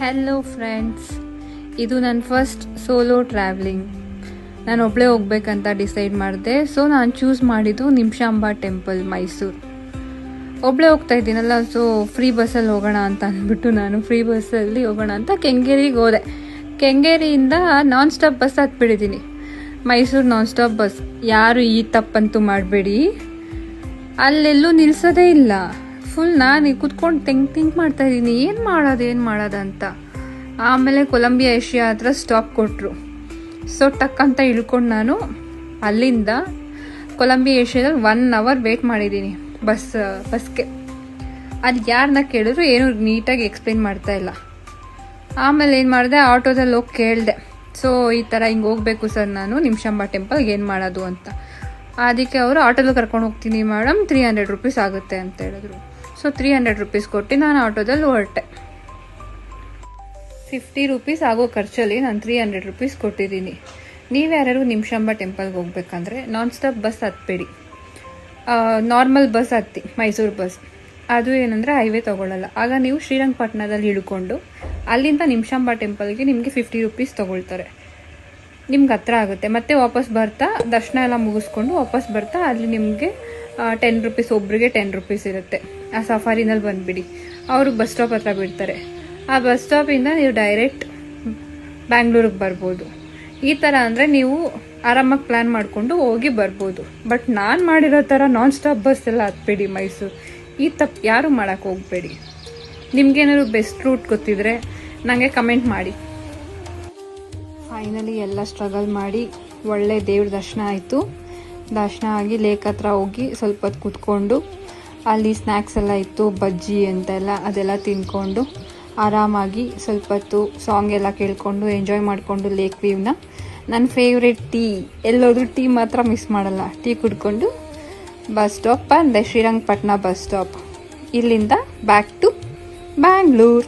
Hello friends, ಇದು ನನ್ನ first solo travelling. ನಾನು ಒಬ್ಬಳೇ ಹೋಗ್ಬೇಕಂತ ಡಿಸೈಡ್ ಮಾಡಿದೆ. ಸೊ ನಾನು ಚೂಸ್ ಮಾಡಿದ್ದು ನಿಮಿಷಾಂಬ ಟೆಂಪಲ್, ಮೈಸೂರು. ಒಬ್ಬಳೇ ಹೋಗ್ತಾ ಇದ್ದೀನಲ್ಲ, ಸೊ ಫ್ರೀ ಬಸ್ಸಲ್ಲಿ ಹೋಗೋಣ ಅಂತ ಅಂದ್ಬಿಟ್ಟು ನಾನು ಫ್ರೀ ಬಸ್ಸಲ್ಲಿ ಹೋಗೋಣ ಅಂತ ಕೆಂಗೇರಿಗೆ ಹೋದೆ. ಕೆಂಗೇರಿಯಿಂದ ನಾನ್ ಸ್ಟಾಪ್ ಬಸ್ ಹತ್ಬಿಟ್ಟಿದ್ದೀನಿ. Mysuru non stop bus. ಯಾರು ಈ ತಪ್ಪಂತೂ ಮಾಡಬೇಡಿ, ಅಲ್ಲೆಲ್ಲೂ ನಿಲ್ಸೋದೇ ಇಲ್ಲ. ಫುಲ್ ನಾನು ಕುತ್ಕೊಂಡು ಥಿಂಕ್ ಮಾಡ್ತಾ ಇದ್ದೀನಿ, ಏನು ಮಾಡೋದಂತ. ಆಮೇಲೆ ಕೊಲಂಬಿಯಾ ಏಷ್ಯಾ ಹತ್ರ ಸ್ಟಾಪ್ ಕೊಟ್ಟರು. ಸೊ ಟಕ್ ಅಂತ ಇಳ್ಕೊಂಡು ನಾನು ಅಲ್ಲಿಂದ ಕೊಲಂಬಿಯಾ ಏಷ್ಯಾದಲ್ಲಿ 1 hour ವೇಟ್ ಮಾಡಿದ್ದೀನಿ ಬಸ್ಗೆ. ಅಲ್ಲಿ ಯಾರನ್ನ ಕೇಳಿದ್ರು ಏನು ನೀಟಾಗಿ ಎಕ್ಸ್ಪ್ಲೇನ್ ಮಾಡ್ತಾ ಇಲ್ಲ. ಆಮೇಲೆ ಏನು ಮಾಡಿದೆ, ಆಟೋದಲ್ಲಿ ಹೋಗಿ ಕೇಳಿದೆ. ಸೊ ಈ ಥರ ಹಿಂಗೆ ಹೋಗಬೇಕು ಸರ್ ನಾನು ನಿಮಿಷಾಂಬ ಟೆಂಪಲ್ಗೆ, ಏನು ಮಾಡೋದು ಅಂತ. ಅದಕ್ಕೆ ಅವರು ಆಟೋದಲ್ಲಿ ಕರ್ಕೊಂಡು ಹೋಗ್ತೀನಿ ಮೇಡಮ್, 300 rupees ಆಗುತ್ತೆ ಅಂತ ಹೇಳಿದ್ರು. ಸೊ 300 rupees ಕೊಟ್ಟು ನಾನು ಆಟೋದಲ್ಲಿ ಹೊರಟೆ. 50 rupees ಆಗೋ ಖರ್ಚಲ್ಲಿ ನಾನು 300 rupees ಕೊಟ್ಟಿದ್ದೀನಿ. ನೀವ್ಯಾರು ನಿಮಿಷಾಂಬ ಟೆಂಪಲ್ಗೆ ಹೋಗ್ಬೇಕಂದ್ರೆ ನಾನ್ ಸ್ಟಾಪ್ ಬಸ್ ಹತ್ಬೇಡಿ, ನಾರ್ಮಲ್ ಬಸ್ ಹತ್ತಿ, ಮೈಸೂರು ಬಸ್. ಅದು ಏನಂದರೆ ಹೈವೇ ತೊಗೊಳ್ಳಲ್ಲ. ಆಗ ನೀವು ಶ್ರೀರಂಗಪಟ್ಟಣದಲ್ಲಿ ಇಳ್ಕೊಂಡು ಅಲ್ಲಿಂದ ನಿಮಿಷಾಂಬ ಟೆಂಪಲ್ಗೆ ನಿಮಗೆ 50 rupees ತೊಗೊಳ್ತಾರೆ. ನಿಮ್ಗೆ ಹತ್ರ ಆಗುತ್ತೆ. ಮತ್ತೆ ವಾಪಸ್ ಬರ್ತಾ ದರ್ಶನ ಎಲ್ಲ ಮುಗಿಸ್ಕೊಂಡು ವಾಪಸ್ ಬರ್ತಾ ಅಲ್ಲಿ ನಿಮಗೆ 10 rupees, ಒಬ್ರಿಗೆ 10 rupees ಇರುತ್ತೆ. ಆ ಸಫಾರಿನಲ್ಲಿ ಬಂದುಬಿಡಿ, ಅವ್ರಿಗೆ ಬಸ್ ಸ್ಟಾಪ್ ಹತ್ರ ಬಿಡ್ತಾರೆ. ಆ ಬಸ್ ಸ್ಟಾಪಿಂದ ನೀವು ಡೈರೆಕ್ಟ್ ಬ್ಯಾಂಗ್ಳೂರಿಗೆ ಬರ್ಬೋದು. ಈ ಥರ ಅಂದರೆ ನೀವು ಆರಾಮಾಗಿ ಪ್ಲ್ಯಾನ್ ಮಾಡಿಕೊಂಡು ಹೋಗಿ ಬರ್ಬೋದು. ಬಟ್ ನಾನು ಮಾಡಿರೋ ಥರ ನಾನ್ ಸ್ಟಾಪ್ ಬಸ್ ಎಲ್ಲ ಹತ್ಬೇಡಿ ಮೈಸೂರು. ಈ ತಪ್ಪು ಯಾರು ಮಾಡೋಕ್ಕೆ ಹೋಗಬೇಡಿ. ನಿಮ್ಗೇನಾದ್ರು ಬೆಸ್ಟ್ ರೂಟ್ ಗೊತ್ತಿದ್ರೆ ನನಗೆ ಕಮೆಂಟ್ ಮಾಡಿ. ಫೈನಲಿ ಎಲ್ಲ ಸ್ಟ್ರಗಲ್ ಮಾಡಿ ಒಳ್ಳೆ ದೇವ್ರ ದರ್ಶನ ಆಯಿತು. ದರ್ಶನ ಆಗಿ ಲೇಕ್ ಹತ್ರ ಹೋಗಿ ಸ್ವಲ್ಪ ಹೊತ್ತು ಕೂತ್ಕೊಂಡು ಅಲ್ಲಿ ಸ್ನ್ಯಾಕ್ಸ್ ಎಲ್ಲ ಇತ್ತು, ಬಜ್ಜಿ ಅಂತೆಲ್ಲ, ಅದೆಲ್ಲ ತಿನ್ಕೊಂಡು ಆರಾಮಾಗಿ ಸ್ವಲ್ಪ ಹೊತ್ತು ಸಾಂಗ್ ಎಲ್ಲ ಕೇಳಿಕೊಂಡು ಎಂಜಾಯ್ ಮಾಡಿಕೊಂಡು ಲೇಕ್ ವ್ಯೂನ. ನನ್ನ ಫೇವ್ರೆಟ್ ಟೀ, ಎಲ್ಲೋದ್ರೂ ಟೀ ಮಾತ್ರ ಮಿಸ್ ಮಾಡಲ್ಲ. ಟೀ ಕುಡ್ಕೊಂಡು ಬಸ್ ಸ್ಟಾಪ್ ಬಂದೆ, ಶ್ರೀರಂಗಪಟ್ಟಣ ಬಸ್ ಸ್ಟಾಪ್. ಇಲ್ಲಿಂದ ಬ್ಯಾಕ್ ಟು ಬ್ಯಾಂಗ್ಳೂರ್.